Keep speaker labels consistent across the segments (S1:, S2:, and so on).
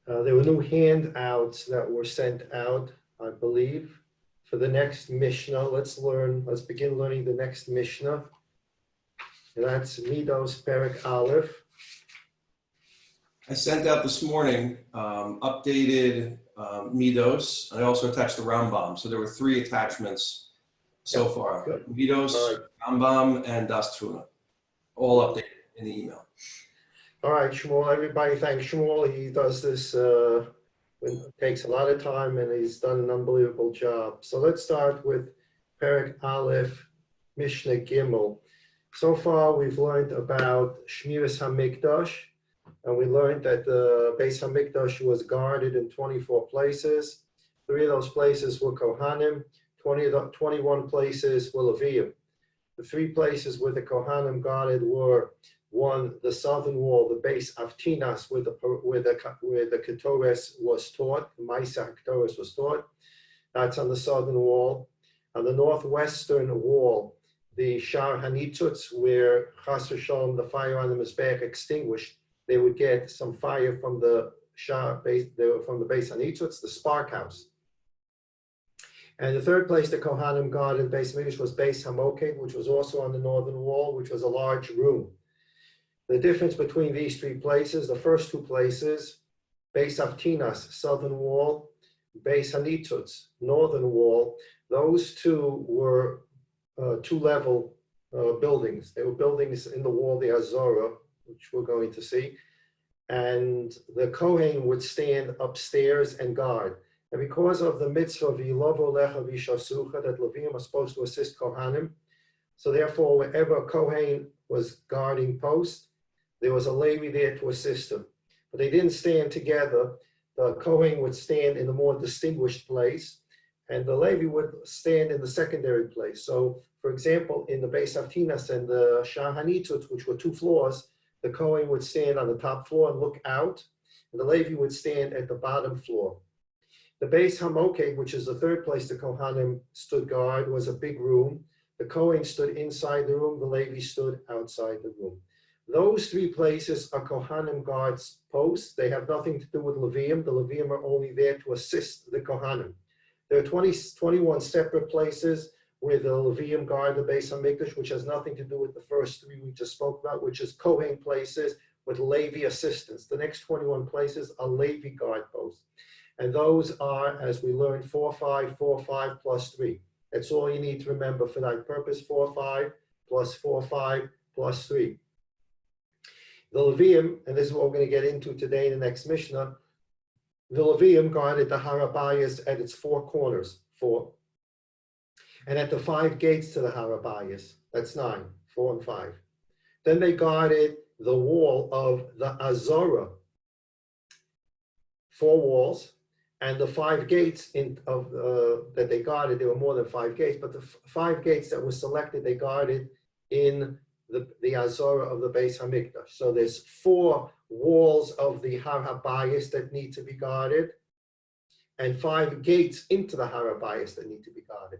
S1: There were new handouts that were sent out, I believe, for the next Mishnah. Let's begin learning the next Mishnah. And that's MIddos Perek Aleph.
S2: I sent out this morning updated MIddos. I also attached the Rambam. So there were 3 attachments so far.
S1: Good.
S2: MIddos,
S1: Right.
S2: Rambam, and Das Tuna. All updated in the email.
S1: All right, Shmuel, everybody thanks Shmuel. He does this, it takes a lot of time and he's done an unbelievable job. So let's start with Perek Aleph, Mishnah Gimel. So far we've learned about Shmiras HaMikdash, and we learned that the Beis HaMikdash was guarded in 24 places. 3 of those places were Kohanim, 21 places were Levim. The 3 places where the Kohanim guarded were: 1, the southern wall, the base of Tinas, where the Ketores was taught, the Maisa Ketores was taught. That's on the southern wall. On the northwestern wall, the Shar Hanitzutz, where Chas v'Shalom, the fire on the Mizbeach extinguished, they would get some fire from the Shar base, from the base Hanitzutz, the spark house. And the 3rd place the Kohanim guarded Beis Mikdash was Beis Hamoked, which was also on the northern wall, which was a large room. The difference between these 3 places, the first 2 places, Beis Avtinas, southern wall, Beis Hanitzutz, northern wall, those 2 were 2-level buildings. They were buildings in the wall, the Azorah, which we're going to see. And the Kohen would stand upstairs and guard. And because of the mitzvah of Yilovo Lecha V'Shasucha, that Levim are supposed to assist Kohanim, so therefore wherever a Kohen was guarding post, there was a Levi there to assist him. But they didn't stand together. The Kohen would stand in a more distinguished place, and the Levi would stand in the secondary place. So, for example, in the Beis Avtinas and the Shar Hanitzutz, which were 2 floors, the Kohen would stand on the top floor and look out, and the Levi would stand at the bottom floor. The Beis Hamoked, which is the 3rd place the Kohanim stood guard, was a big room. The Kohen stood inside the room, the Levi stood outside the room. Those 3 places are Kohanim guards posts. They have nothing to do with Levim. The Levim are only there to assist the Kohanim. There are 21 separate places where the Levim guard the Beis HaMikdash, which has nothing to do with the first 3 we just spoke about, which is Kohen places with Levi assistants. The next 21 places are Levi guard posts. And those are, as we learned, 4, 5, 4, 5 plus 3. That's all you need to remember for that purpose: 4, 5 plus 4, 5 plus 3. The Levim, and this is what we're going to get into today in the next Mishnah, the Levim guarded the Har HaBayis at its 4 corners, 4. And at the 5 gates to the Har HaBayis, that's 9, 4 and 5. Then they guarded the wall of the Azorah, 4 walls, and the 5 gates that they guarded. There were more than 5 gates, but the 5 gates that were selected, they guarded in the Azorah of the Beis HaMikdash. So there's 4 walls of the Har HaBayis that need to be guarded, and 5 gates into the Har HaBayis that need to be guarded.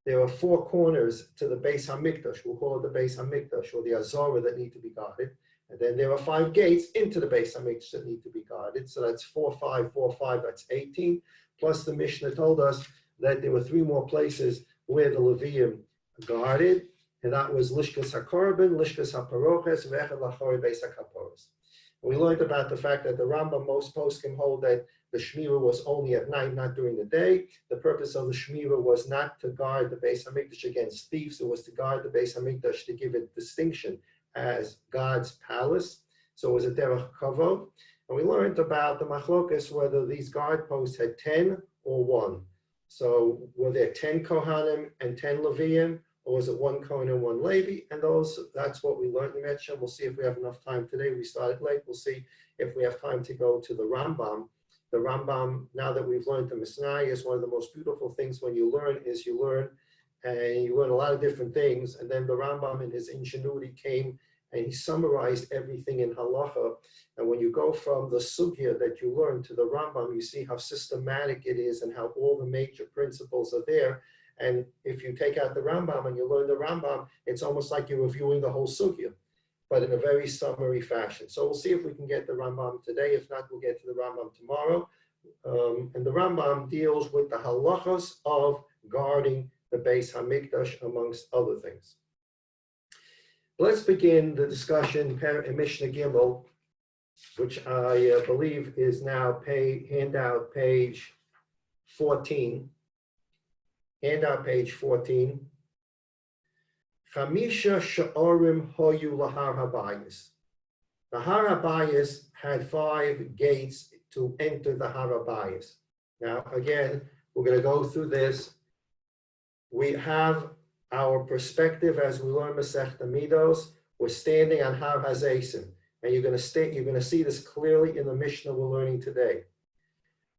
S1: There are 4 corners to the Beis HaMikdash, we'll call it the Beis HaMikdash, or the Azorah, that need to be guarded. And then there are 5 gates into the Beis HaMikdash that need to be guarded. So that's 4, 5, 4, 5, that's 18. Plus the Mishnah told us that there were 3 more places where the Levim guarded, and that was Lishkas HaKorban, Lishkas HaParoches, V'echad L'chori Beis HaKaporos. We learned about the fact that the Rambam, most poskim hold that the Shmira was only at night, not during the day. The purpose of the Shmira was not to guard the Beis HaMikdash against thieves. It was to guard the Beis HaMikdash to give it distinction as God's palace. So it was a derech kavod. And we learned about the machlokas, whether these guard posts had 10 or 1. So were there 10 Kohanim and 10 Leviim, or was it 1 Kohen and 1 Levi? And that's what we learned in Metzger. We'll see if we have enough time today. We started late. We'll see if we have time to go to the Rambam. The Rambam, now that we've learned the Mishnah, is one of the most beautiful things when you learn is you learn a lot of different things. And then the Rambam, in his ingenuity, came and he summarized everything in halacha. And when you go from the sugya that you learn to the Rambam, you see how systematic it is and how all the major principles are there. And if you take out the Rambam and you learn the Rambam, it's almost like you're reviewing the whole sugya. but in a very summary fashion. So we'll see if we can get the Rambam today. If not, we'll get to the Rambam tomorrow. And the Rambam deals with the halachas of guarding the Beis HaMikdash, amongst other things. Let's begin the discussion in Mishnah Gimel, which I believe is now handout page 14. Handout page 14. Chamisha sha'orim hoyu lahar habayis. The Har Habayis had 5 gates to enter the Har Habayis. Now, again, we're going to go through this. We have our perspective as we learn Masechta MIddos. We're standing on Har HaZeisim, and you're going to see this clearly in the Mishnah we're learning today.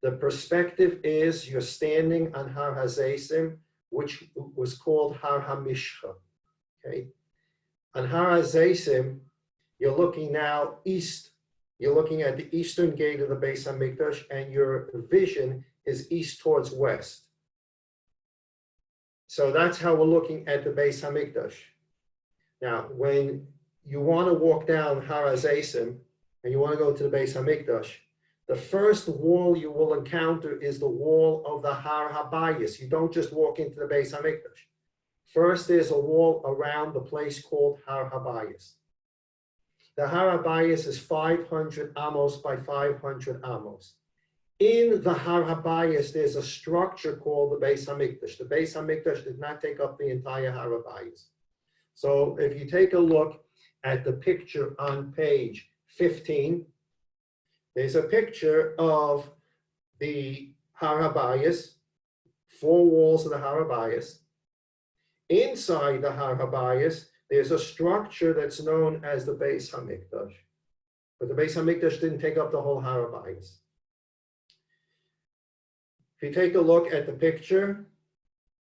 S1: The perspective is you're standing on Har HaZeisim, which was called Har HaMishcha. Okay, on Har HaZeisim, you're looking now east. You're looking at the eastern gate of the Beis HaMikdash, and your vision is east towards west. So that's how we're looking at the Beis HaMikdash. Now, when you want to walk down Har HaZeisim and you want to go to the Beis HaMikdash, the first wall you will encounter is the wall of the Har Habayis. You don't just walk into the Beis HaMikdash. First, there's a wall around the place called Har Habayis. The Har Habayis is 500 amos by 500 amos. In the Har Habayis, there's a structure called the Beis HaMikdash. The Beis HaMikdash did not take up the entire Har Habayis. So if you take a look at the picture on page 15, there's a picture of the Har Habayis, 4 walls of the Har Habayis. Inside the Har Habayis, there's a structure that's known as the Beis HaMikdash. But the Beis HaMikdash didn't take up the whole Har Habayis. If you take a look at the picture,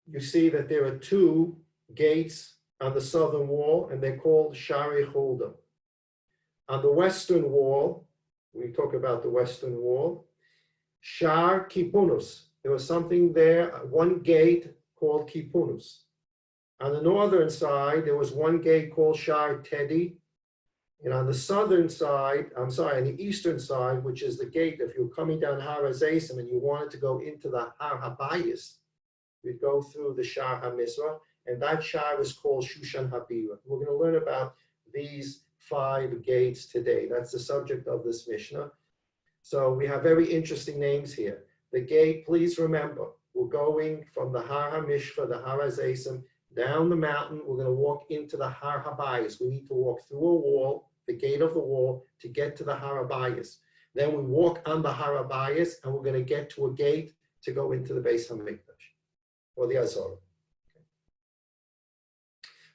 S1: you see that there are 2 gates on the southern wall, and they're called Shari Hulda. On the western wall, we talk about the western wall, Shar Kipunus. There was something there, 1 gate called Kipunus. On the northern side, there was 1 gate called Shar Tedi. And on the southern side, on the eastern side, which is the gate, if you're coming down Har HaZeisim and you wanted to go into the Har Habayis, you'd go through the Shar HaMizrach, and that Shar is called Shushan Habira. We're going to learn about these 5 gates today. That's the subject of this Mishnah. So we have very interesting names here. The gate, please remember, we're going from the Har HaMishcha, the Har HaZeisim, down the mountain. We're going to walk into the Har Habayis. We need to walk through a wall, the gate of the wall, to get to the Har Habayis. Then we walk on the Har Habayis, and we're going to get to a gate to go into the Beis HaMikdash, or the Azor. Okay.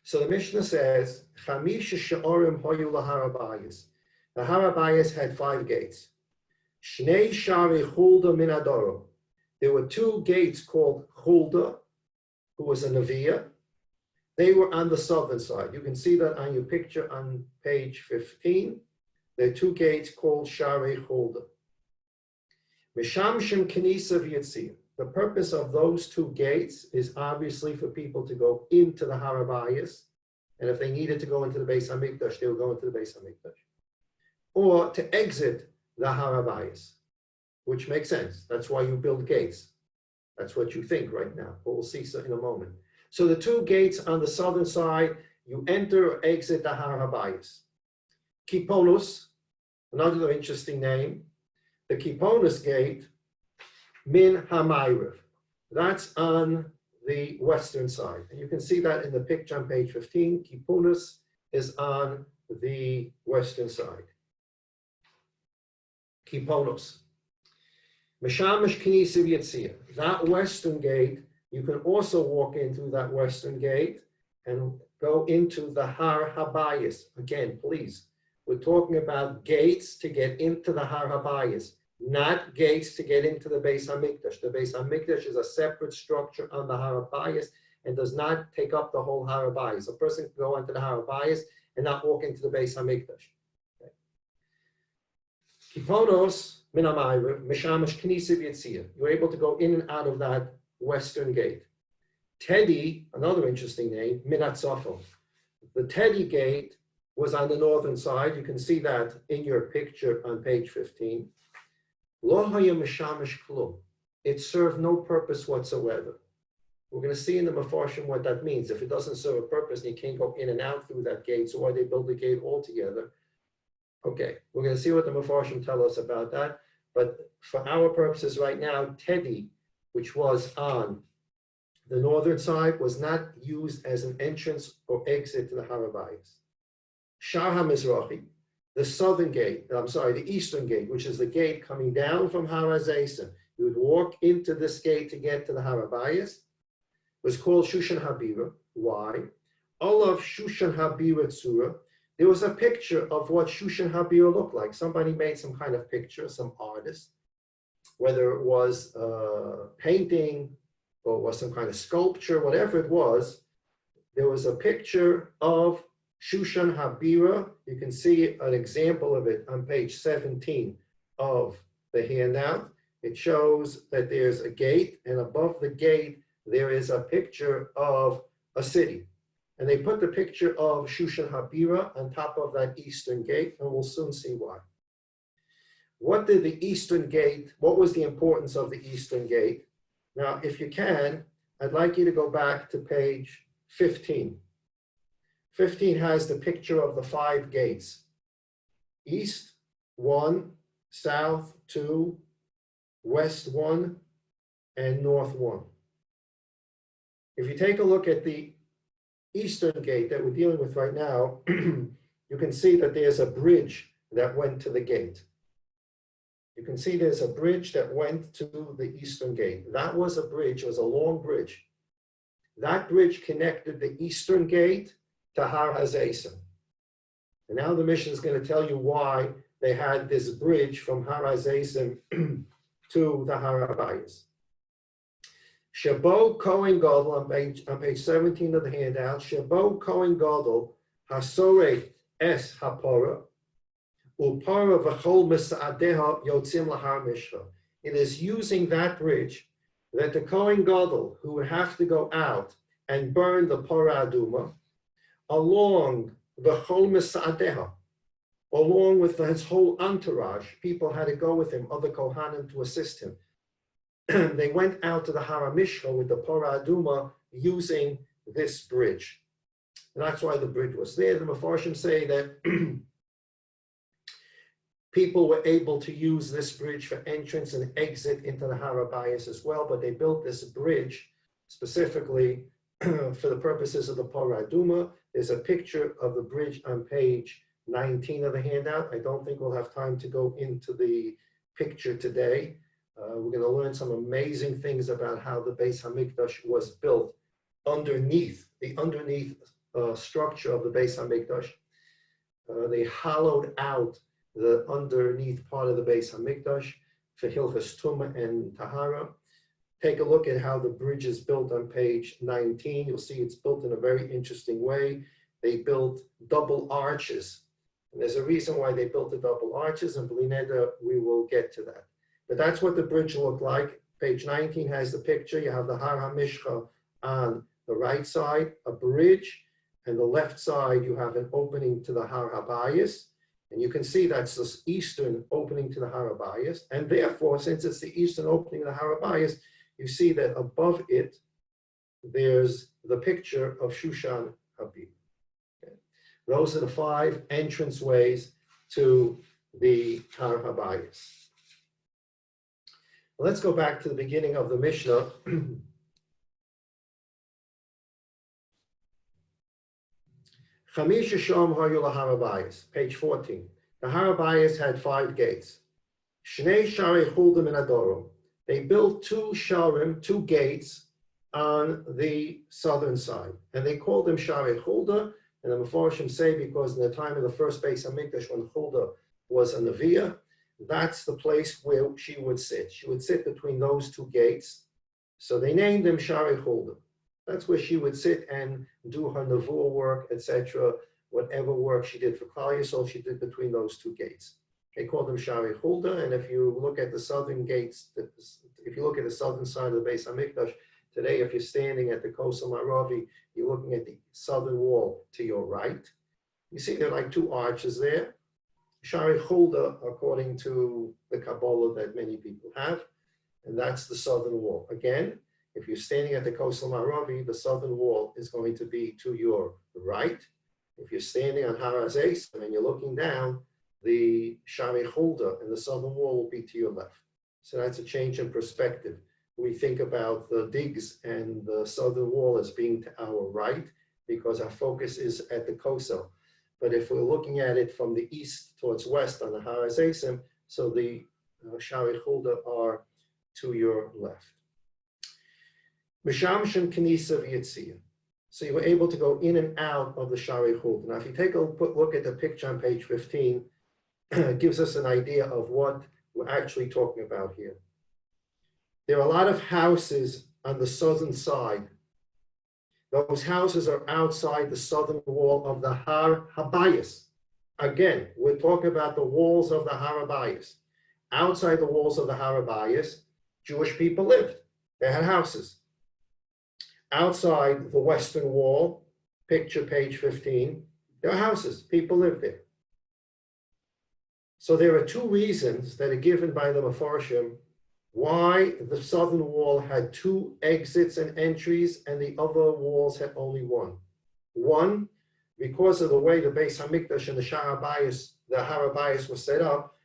S1: So the Mishnah says, Chamisha she'orim hoyu lahar habayis. The Har Habayis had 5 gates. Shnei shari Hulda min adoro. There were 2 gates called Hulda, who was a Neviah. They were on the southern side. You can see that on your picture on page 15. There are 2 gates called Shari Hulda. Misham Shem Kenisa v'Yitzia. The purpose of those 2 gates is obviously for people to go into the Har Habayis, and if they needed to go into the Beis HaMikdash, they would go into the Beis HaMikdash, or to exit the Har Habayis, which makes sense. That's why you build gates. That's what you think right now, but we'll see in a moment. So the 2 gates on the southern side, you enter or exit the Har Habayis. Kiponus, another interesting name. The Kiponus gate, Min HaMayriv. That's on the western side. And you can see that in the picture on page 15. Kiponus is on the western side. Kiponus. Mishamish Knisa v'Yitzia. That western gate, you can also walk in through that western gate and go into the Har Habayis. Again, please, we're talking about gates to get into the Har Habayis, not gates to get into the Beis HaMikdash. The Beis HaMikdash is a separate structure on the Har Habayis and does not take up the whole Har Habayis. A person can go into the Har Habayis and not walk into the Beis HaMikdash. Okay. Kiponos min hamayriv mishamish knisa v'yitzia. You're able to go in and out of that western gate. Teddy, another interesting name, min hatzafon. The Teddy gate was on the northern side. You can see that in your picture on page 15. Lo haya mishamish klum. It served no purpose whatsoever. We're going to see in the Mefarshim what that means. If it doesn't serve a purpose and you can't go in and out through that gate, so why they build the gate altogether? Okay, we're going to see what the Mefarshim tell us about that. But for our purposes right now, Teddy, which was on the northern side, was not used as an entrance or exit to the Har HaBayis. Shar HaMizrachi, the southern gate, the eastern gate, which is the gate coming down from Har HaZeisim. You would walk into this gate to get to the Har HaBayis. Was called Shushan Habira. Why? All of Shushan Habira Tzura. There was a picture of what Shushan Habira looked like. Somebody made some kind of picture, some artist, whether it was painting or was some kind of sculpture, whatever it was. There was a picture of Shushan Habira. You can see an example of it on page 17 of the handout. It shows that there's a gate, and above the gate, there is a picture of a city. And they put the picture of Shushan Habira on top of that eastern gate, and we'll soon see why. What did the eastern gate, what was the importance of the eastern gate? Now, if you can, I'd like you to go back to page 15. 15 has the picture of the 5 gates. East, 1, south, 2, west, 1, and north, 1. If you take a look at the eastern gate that we're dealing with right now, you can see that there's a bridge that went to the gate. You can see there's a bridge that went to the eastern gate. That was a bridge, it was a long bridge. That bridge connected the eastern gate to Har HaZeisim. And now the mission is going to tell you why they had this bridge from Har HaZeisim to the Har HaBayis. Shabo Kohen Gadol, on page 17 of the handout, Shabo Kohen Gadol, Hasoref Es Hapora, Upara V'chol Mesa'adeha Yotzim Lahar Mishra. It is using that bridge that the Kohen Gadol, who would have to go out and burn the Parah Aduma, along V'chol Mesa'adeha, along with his whole entourage, people had to go with him, other Kohanim to assist him. They went out to the Har HaMishcha with the Parah Aduma using this bridge. And that's why the bridge was there. The Mefarshim say that people were able to use this bridge for entrance and exit into the Har HaBayis as well, but they built this bridge specifically for the purposes of the Parah Aduma. There's a picture of the bridge on page 19 of the handout. I don't think we'll have time to go into the picture today. We're going to learn some amazing things about how the Beis HaMikdash was built underneath structure of the Beis HaMikdash. They hollowed out the underneath part of the Beis HaMikdash for Hilchas Tumah and Tahara. Take a look at how the bridge is built on page 19. You'll see it's built in a very interesting way. They built double arches. And there's a reason why they built the double arches, and B'li Neder, we will get to that. But that's what the bridge looked like. Page 19 has the picture. You have the Har HaMishcha on the right side, a bridge, and the left side you have an opening to the Har HaBayis. And you can see that's this eastern opening to the Har HaBayis. And therefore, since it's the eastern opening to the Har HaBayis, you see that above it, there's the picture of Shushan Habib. Okay. Those are the 5 entranceways to the Har HaBayis. Let's go back to the beginning of the Mishnah. Chamisha Shom Hayu LaHar HaBayis, page 14. The Har HaBayis had 5 gates. Shnei Sharei Chulda Min Adorom. They built 2 sharim, 2 gates on the southern side. And they called them Sharei Chulda. And the Mefarshim say because in the time of the first Beis HaMikdash, when Chulda was a Neviah, that's the place where she would sit. She would sit between those 2 gates. So they named them Sharei Chulda. That's where she would sit and do her Nevuah work, etc. Whatever work she did for Klal Yisrael, she did between those 2 gates. They called them Sharei Chulda. And if you look at the southern gates, if you look at the southern side of the Beis HaMikdash, today if you're standing at the Kosel Maravi, you're looking at the southern wall to your right. You see there are like two arches there. Shari Hulda, according to the Kabbalah that many people have, and that's the southern wall. Again, if you're standing at the Kosel Maravi, the southern wall is going to be to your right. If you're standing on Har HaZeisim and you're looking down, the Shari Hulda and the southern wall will be to your left. So that's a change in perspective. We think about the digs and the southern wall as being to our right because our focus is at the Kosel. But if we're looking at it from the east towards west on the Har HaZeisim, so the Shari Hulda are to your left. Mishamshin Knisa V'Yitziyah. So you were able to go in and out of the Shari Hulda. Now, if you take a look at the picture on page 15, it gives us an idea of what we're actually talking about here. There are a lot of houses on the southern side. Those houses are outside the southern wall of the Har Habayis. Again, we're talking about the walls of the Har Habayis. Outside the walls of the Har Habayis, Jewish people lived. They had houses. Outside the western wall, picture page 15, there are houses. People live there. So there are two reasons that are given by the Mefarshim why the southern wall had two exits and entries and the other walls had only one. One, because of the way the Beis HaMikdash and the Har Habayis were set up,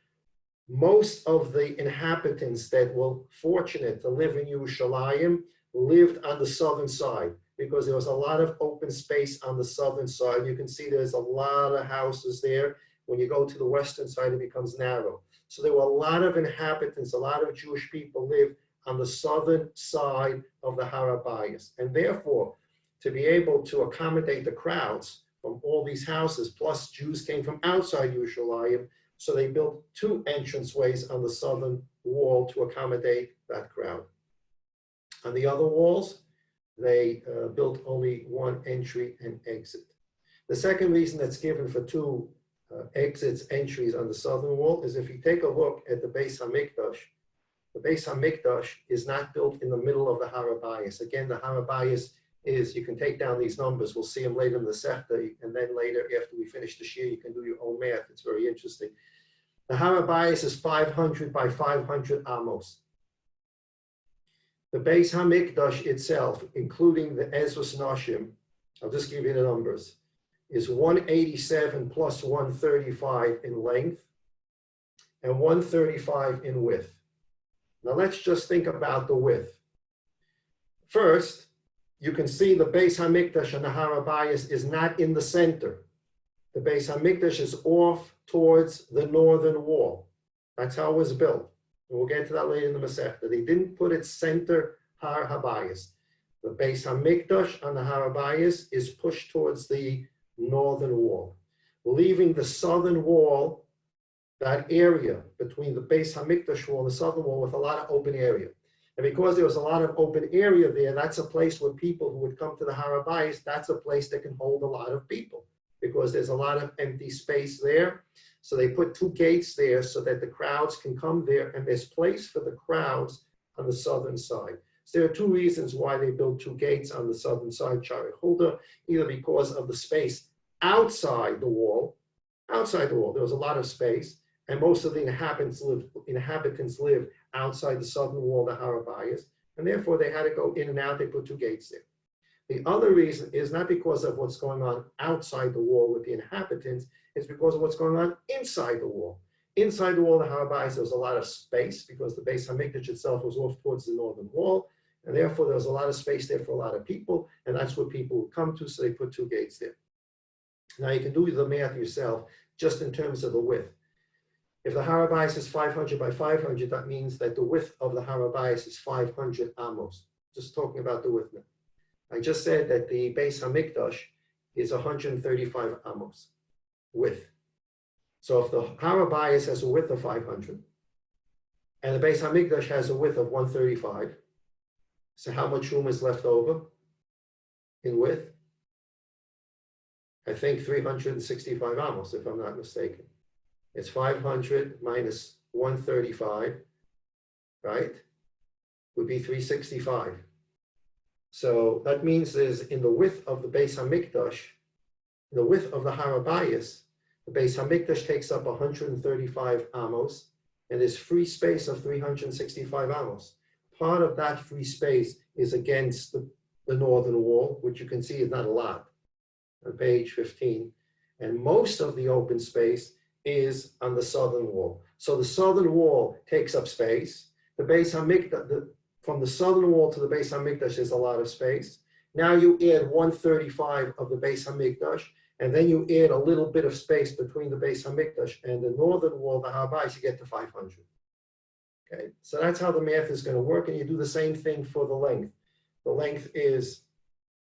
S1: most of the inhabitants that were fortunate to live in Yerushalayim lived on the southern side because there was a lot of open space on the southern side. You can see there's a lot of houses there. When you go to the western side, it becomes narrow. So there were a lot of inhabitants, a lot of Jewish people lived on the southern side of the Har Habayis. And therefore, to be able to accommodate the crowds from all these houses, plus Jews came from outside Yerushalayim, so they built two entranceways on the southern wall to accommodate that crowd. On the other walls, they built only one entry and exit. The second reason that's given for two exits, entries on the southern wall is if you take a look at the Beis HaMikdash is not built in the middle of the Har Habayis. Again, the Har Habayis is, you can take down these numbers, we'll see them later in the Masechta, and then later after we finish the Shir, you can do your own math, it's very interesting. The Har Habayis is 500 by 500 amos. The Beis HaMikdash itself, including the Ezras Nashim, I'll just give you the numbers, is 187 plus 135 in length and 135 in width. Now let's just think about the width. First, you can see the Beis HaMikdash and the Har Habayis is not in the center. The Beis HaMikdash is off towards the northern wall. That's how it was built. And we'll get to that later in the Masechta. They didn't put its center Har Habayis. The Beis HaMikdash on the Har Habayis is pushed towards the northern wall, leaving the southern wall, that area between the Beis HaMikdash wall and the southern wall, with a lot of open area. And because there was a lot of open area there, that's a place where people who would come to the Har Habayis, that's a place that can hold a lot of people because there's a lot of empty space there. So they put two gates there so that the crowds can come there, and there's place for the crowds on the southern side. So there are two reasons why they built two gates on the southern side, Shari Hulda, either because of the space outside the wall. Outside the wall, there was a lot of space, and most of the inhabitants live outside the southern wall, the Har Habayis, and therefore they had to go in and out. They put two gates there. The other reason is not because of what's going on outside the wall with the inhabitants, it's because of what's going on inside the wall. Inside the wall of the Har Habayis, there was a lot of space because the Beis HaMikdash itself was off towards the northern wall, and therefore there was a lot of space there for a lot of people, and that's where people would come to, so they put two gates there. Now you can do the math yourself, just in terms of the width. If the Har Habayis is 500 by 500, that means that the width of the Har Habayis is 500 amos. Just talking about the width now. I just said that the Beis HaMikdash is 135 amos width. So if the Har Habayis has a width of 500 and the Beis HaMikdash has a width of 135, so how much room is left over in width? I think 365 amos, if I'm not mistaken. It's 500 minus 135, right? Would be 365. So that means there's in the width of the Beis HaMikdash, the width of the Harabayas, the Beis Hamikdash takes up 135 amos, and there's free space of 365 amos. Part of that free space is against the northern wall, which you can see is not a lot, on page 15. And most of the open space is on the southern wall. So the southern wall takes up space. The Beis Hamikdash, from the southern wall to the Beis Hamikdash is a lot of space. Now you add 135 of the Beis Hamikdash, and then you add a little bit of space between the Beis Hamikdash and the northern wall, the Harabayis, you get to 500. Okay, so that's how the math is going to work, and you do the same thing for the length. The length is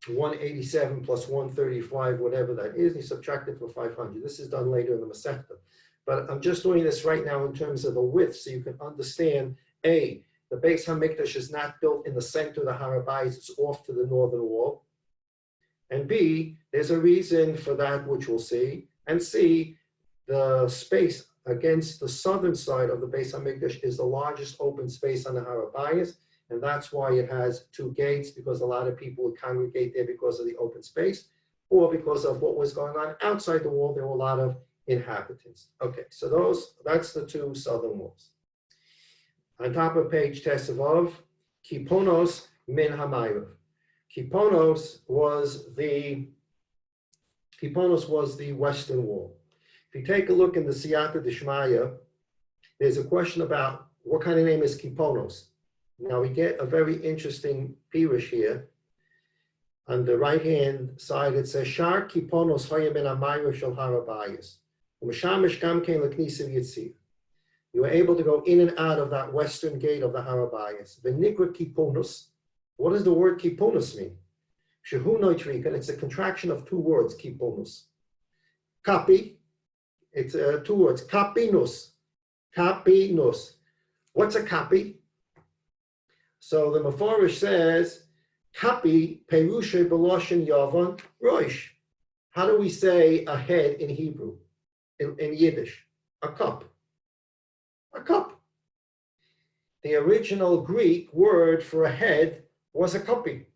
S1: 187 plus 135, whatever that is, and you subtract it from 500. This is done later in the Masechta. But I'm just doing this right now in terms of the width, so you can understand, A, the Beis Hamikdash is not built in the center of the Harabayis, it's off to the northern wall. And B, there's a reason for that, which we'll see. And C, the space against the southern side of the Beis Hamikdash is the largest open space on the Harabayis, and that's why it has two gates, because a lot of people would congregate there because of the open space, or because of what was going on outside the wall. There were a lot of inhabitants. Okay, so that's the two southern walls. On top of page Tesavav, Kiponos min Hamayrav. Kiponos was the western wall. If you take a look in the Siyata Dishmaya, there's a question about what kind of name is Kiponos. Now we get a very interesting pirush here. On the right-hand side, it says, Shar Kiponos hoya min hamayrav shel Harabayis. U'meshamish gam kein leknisa v'yitzir. You are able to go in and out of that western gate of the Harabayis. V'nikra Kiponos. What does the word Kiponos mean? Shehu noitrika, and it's a contraction of two words, Kiponos. Kapi, it's two words, Kapinus. Kapinus. What's a kapi? So the Mefarish says, Kapi perushe beloshin yavan roish. How do we say a head in Hebrew, in Yiddish? A cup. A cup. The original Greek word for a head was a kapi.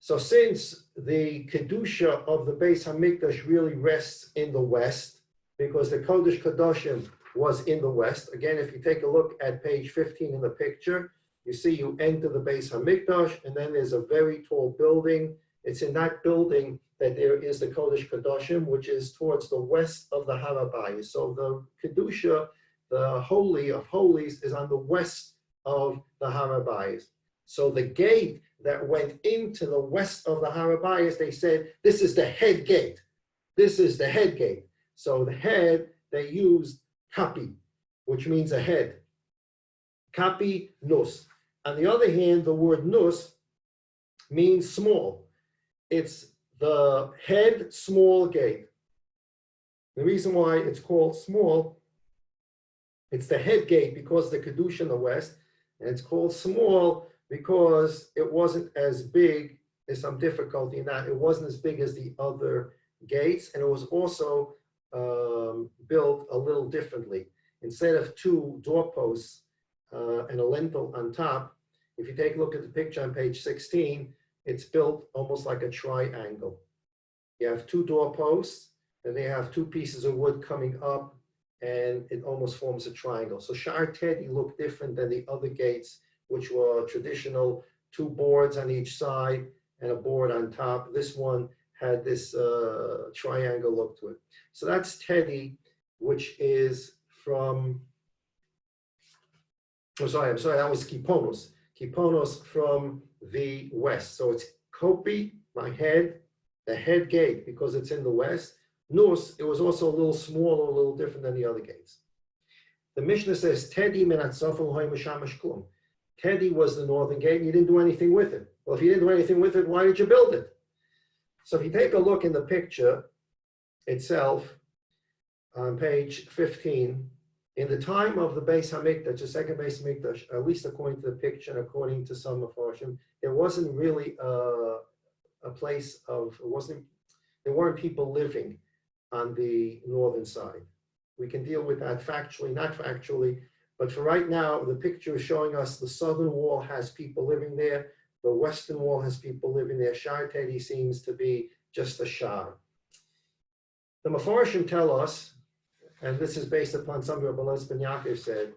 S1: So since the Kedusha of the Beis Hamikdash really rests in the west, because the Kodesh Kadoshim was in the west, again, if you take a look at page 15 in the picture, you see you enter the Beis Hamikdash, and then there's a very tall building. It's in that building that there is the Kodesh Kadoshim, which is towards the west of the Harabayis. So the Kedusha, the Holy of Holies, is on the west of the Harabayis. So the gate that went into the west of the Harabayis, they said, this is the head gate. This is the head gate. So the head, they used kapi, which means a head. Kapi nus. On the other hand, the word nus means small. It's the head small gate. The reason why it's called small, it's the head gate because the Kedusha in the west, and it's called small because it wasn't as big. There's some difficulty in that. It wasn't as big as the other gates, and it was also built a little differently. Instead of two doorposts and a lintel on top, if you take a look at the picture on page 16, it's built almost like a triangle. You have two doorposts, and they have two pieces of wood coming up, and it almost forms a triangle. So Shar Teddy looked different than the other gates, which were traditional, two boards on each side and a board on top. This one had this triangle look to it. So that's Teddy, which is from, I'm sorry, that was Kiponos. Kiponos from the west. So it's Kopi, my head, the head gate, because it's in the west. Nus, it was also a little smaller, a little different than the other gates. The Mishnah says, Teddy menatzofel hoy mishamash klum. Teddy was the northern gate, and you didn't do anything with it. Well, if you didn't do anything with it, why did you build it? So if you take a look in the picture itself, on page 15, in the time of the Beis Hamikdash, the second Beis Hamikdash, at least according to the picture and according to some Mefarshim, there wasn't really a place of, there weren't people living on the northern side. We can deal with that factually, not factually, but for right now, the picture is showing us the southern wall has people living there, the western wall has people living there. Shar Teddy seems to be just a shar. The Mefarshim tell us, and this is based upon something Rabbi Ben Yaakov said,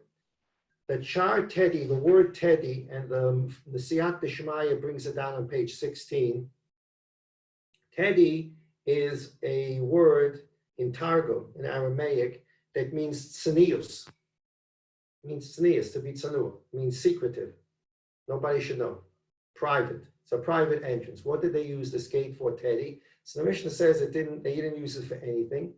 S1: that Shar Teddy, the word Teddy, and the Siyat Deshmaya brings it down on page 16. Teddy is a word in Targum, in Aramaic, that means tznius. It means tznius, to be tzanu. It means secretive. Nobody should know. Private. It's a private entrance. What did they use this gate for, Teddy? So the Mishnah says they didn't use it for anything.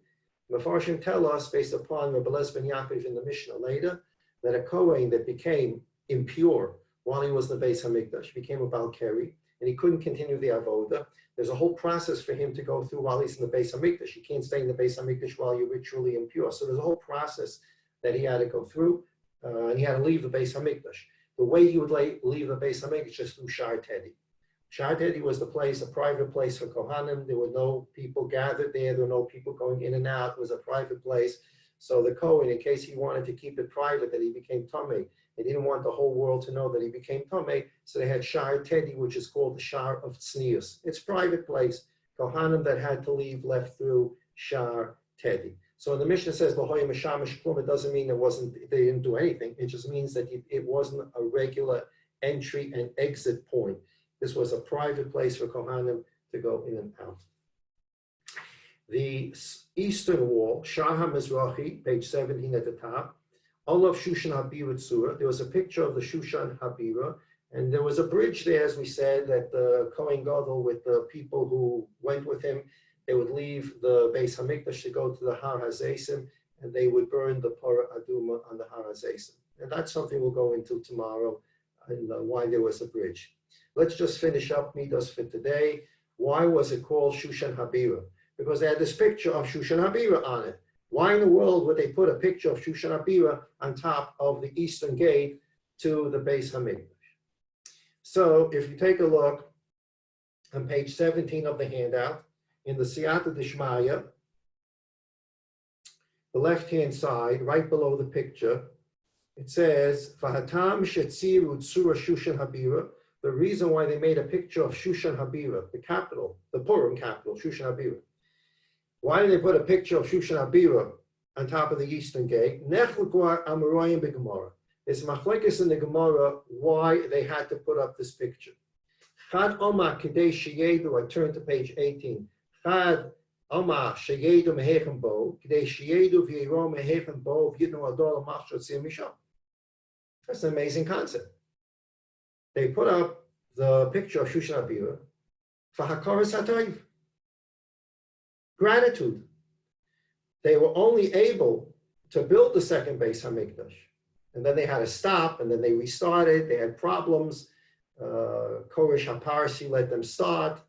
S1: Mefarshim tell us, based upon Rabbi Ben Yaakov in the Mishnah later, that a Kohen that became impure while he was in the Beis HaMikdash became a Balkari, and he couldn't continue the Avodah. There's a whole process for him to go through while he's in the Beis HaMikdash. You can't stay in the Beis HaMikdash while you're ritually impure. So there's a whole process that he had to go through, and he had to leave the Beis HaMikdash. The way he would leave the Beis HaMikdash is just through Shar Teddy. Shar Teddy was the place, a private place for Kohanim. There were no people gathered there. There were no people going in and out. It was a private place. So the Kohen, in case he wanted to keep it private that he became Tameh, they didn't want the whole world to know that he became Tameh, so they had Shar Teddy, which is called the Shar of Tznius. It's a private place. Kohanim that had to leave left through Shar Teddy. So the Mishnah says, it doesn't mean they didn't do anything. It just means that it wasn't a regular entry and exit point. This was a private place for Kohanim to go in and out. The eastern wall, Shar HaMizrahi, page 17 at the top, all of Shushan Habira Tzura. There was a picture of the Shushan Habira, and there was a bridge there, as we said, that the Kohen Gadol, with the people who went with him, they would leave the Beis HaMikdash to go to the Har HaZeisim, and they would burn the Parah Aduma on the Har HaZeisim. And that's something we'll go into tomorrow, and why there was a bridge. Let's just finish up MIddos for today. Why was it called Shushan Habira? Because they had this picture of Shushan Habira on it. Why in the world would they put a picture of Shushan Habira on top of the eastern gate to the Beis HaMikdash? So if you take a look on page 17 of the handout, in the Siyata Deshmaya, the left-hand side, right below the picture, it says, Vahatam Shetziru Tzura Shushan Habira. The reason why they made a picture of Shushan Habira, the capital, the Purim capital, Shushan Habira. Why did they put a picture of Shushan Habira on top of the eastern gate? Nechlukwar Amoraim b'Gemara. It's machlekes in the Gemara why they had to put up this picture. Chad Omar Kidei Sheyedu, I turn to page 18. Chad Omar Sheyedu Mehechem Bo, Kidei Sheyedu V'Yiro Mehechem Bo, V'Yidnu Adol Machshot Tzir Misham. That's an amazing concept. They put up the picture of Shushan Habira for Hakaras HaTayv. Gratitude. They were only able to build the second Beis HaMikdash, and then they had to stop, and then they restarted. They had problems. Koresh HaParsi let them start,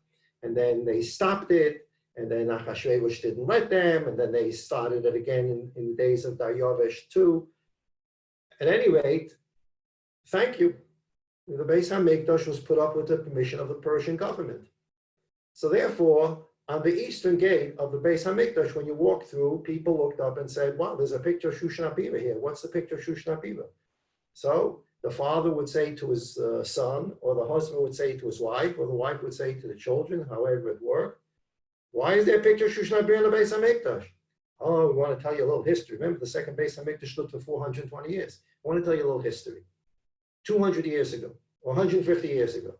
S1: and then they stopped it, and then Achashverosh didn't let them, and then they started it again in the days of Daryavesh too. At any rate, thank you. The Beis HaMikdash was put up with the permission of the Persian government. So therefore, on the eastern gate of the Beis HaMikdash, when you walk through, people looked up and said, wow, there's a picture of Shushan Habira here. What's the picture of Shushan Habira? So the father would say to his son, or the husband would say to his wife, or the wife would say to the children, however it worked, why is there a picture of Shushan Habira in the Beis HaMikdash? Oh, we want to tell you a little history. Remember, the second Beis HaMikdash stood for 420 years. I want to tell you a little history. 200 years ago, or 150 years ago,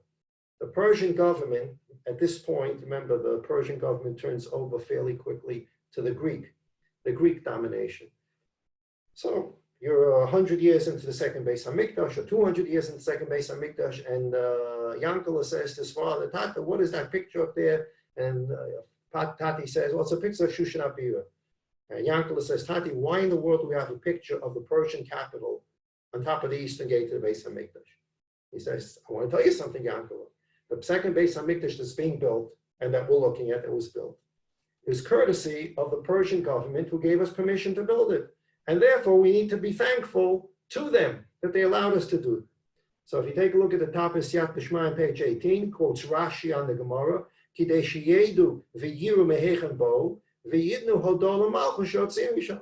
S1: the Persian government, at this point, remember, the Persian government turns over fairly quickly to the Greek domination. So you're 100 years into the second Beis HaMikdash, or 200 years into the second Beis HaMikdash, and Yankala says to his father, Tata, what is that picture up there? And Tati says, well, it's a picture of Shushan Habira. And Yankala says, Tati, why in the world do we have a picture of the Persian capital on top of the eastern gate to the Beis HaMikdash? He says, I want to tell you something, Yankala. The second Beis HaMikdash that's being built, and that we're looking at that was built, is courtesy of the Persian government who gave us permission to build it. And therefore, we need to be thankful to them that they allowed us to do it. So if you take a look at the top of Siyat Deshmaya on page 18, quotes Rashi on the Gemara, Kidei sheyedu v'yiru mehechem bo, v'yidnu hodol malchus yotzei misham.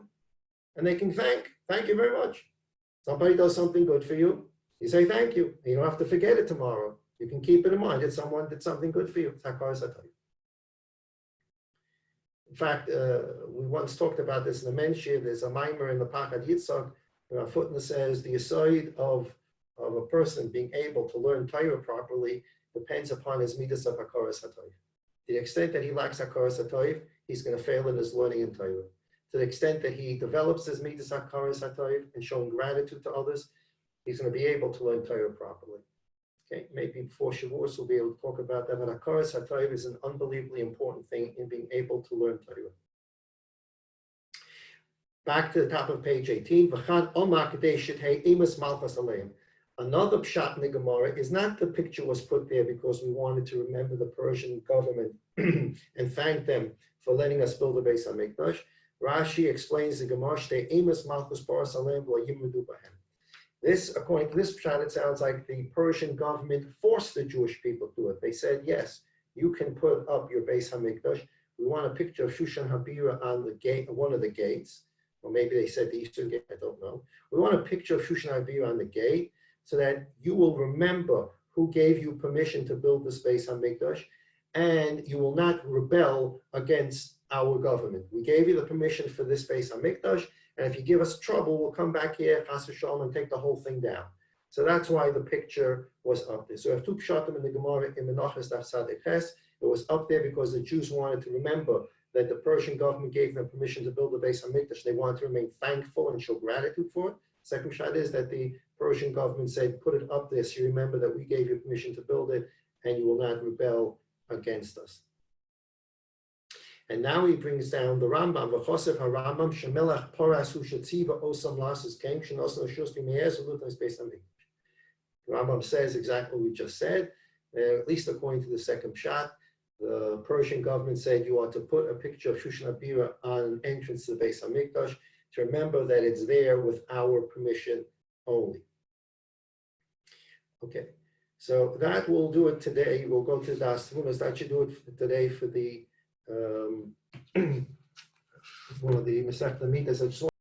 S1: And they can thank you very much. Somebody does something good for you, you say thank you. You don't have to forget it tomorrow. You can keep it in mind that someone did something good for you. In fact, we once talked about this in the Menshir. There's a mimer in the Pachad Yitzhak, where a footnote says the aside of a person being able to learn Torah properly depends upon his Middos of Hakaras HaTorah. To the extent that he lacks Hakaras HaTorah, he's going to fail in his learning in Torah. To the extent that he develops his Middos Hakaras HaTorah and showing gratitude to others, he's going to be able to learn Torah properly. Okay, maybe before Shavuos we'll be able to talk about that, but Hakaras HaTorah is an unbelievably important thing in being able to learn Torah. Back to the top of page 18. Another pshat in the Gemara is not the picture was put there because we wanted to remember the Persian government and thank them for letting us build the Beis HaMikdash. Rashi explains the Gemara, this, according to this pshat, it sounds like the Persian government forced the Jewish people to do it. They said, yes, you can put up your Beis HaMikdash. We want a picture of Shushan Habira on the gate, one of the gates. Or maybe they said the Eastern Gate, I don't know. We want a picture of Shushan Habira on the gate so that you will remember who gave you permission to build this Beis HaMikdash, and you will not rebel against our government. We gave you the permission for this Beis HaMikdash, and if you give us trouble, we'll come back here, Chas v'shalom, and take the whole thing down. So that's why the picture was up there. So we have two pshatim in the Gemara in Menachos Daf Tzaddik Ches. It was up there because the Jews wanted to remember that the Persian government gave them permission to build the Beis HaMikdash. They wanted to remain thankful and show gratitude for it. Second pshat is that the Persian government said, put it up there so you remember that we gave you permission to build it and you will not rebel against us. And now he brings down the Rambam. V'chosev haRambam shemelach poras hu shetziva osam lasis king shenosno shus b'me'ez v'lutas Beis HaMikdash. The Rambam says exactly what we just said, at least according to the second pshat. The Persian government said you ought to put a picture of Shushan Habira on an entrance to the Beis HaMikdash to remember that it's there with our permission only. Okay, so that will do it today. We'll go to Das Tvunos. That should do it today for the one of the Masechta MIddos.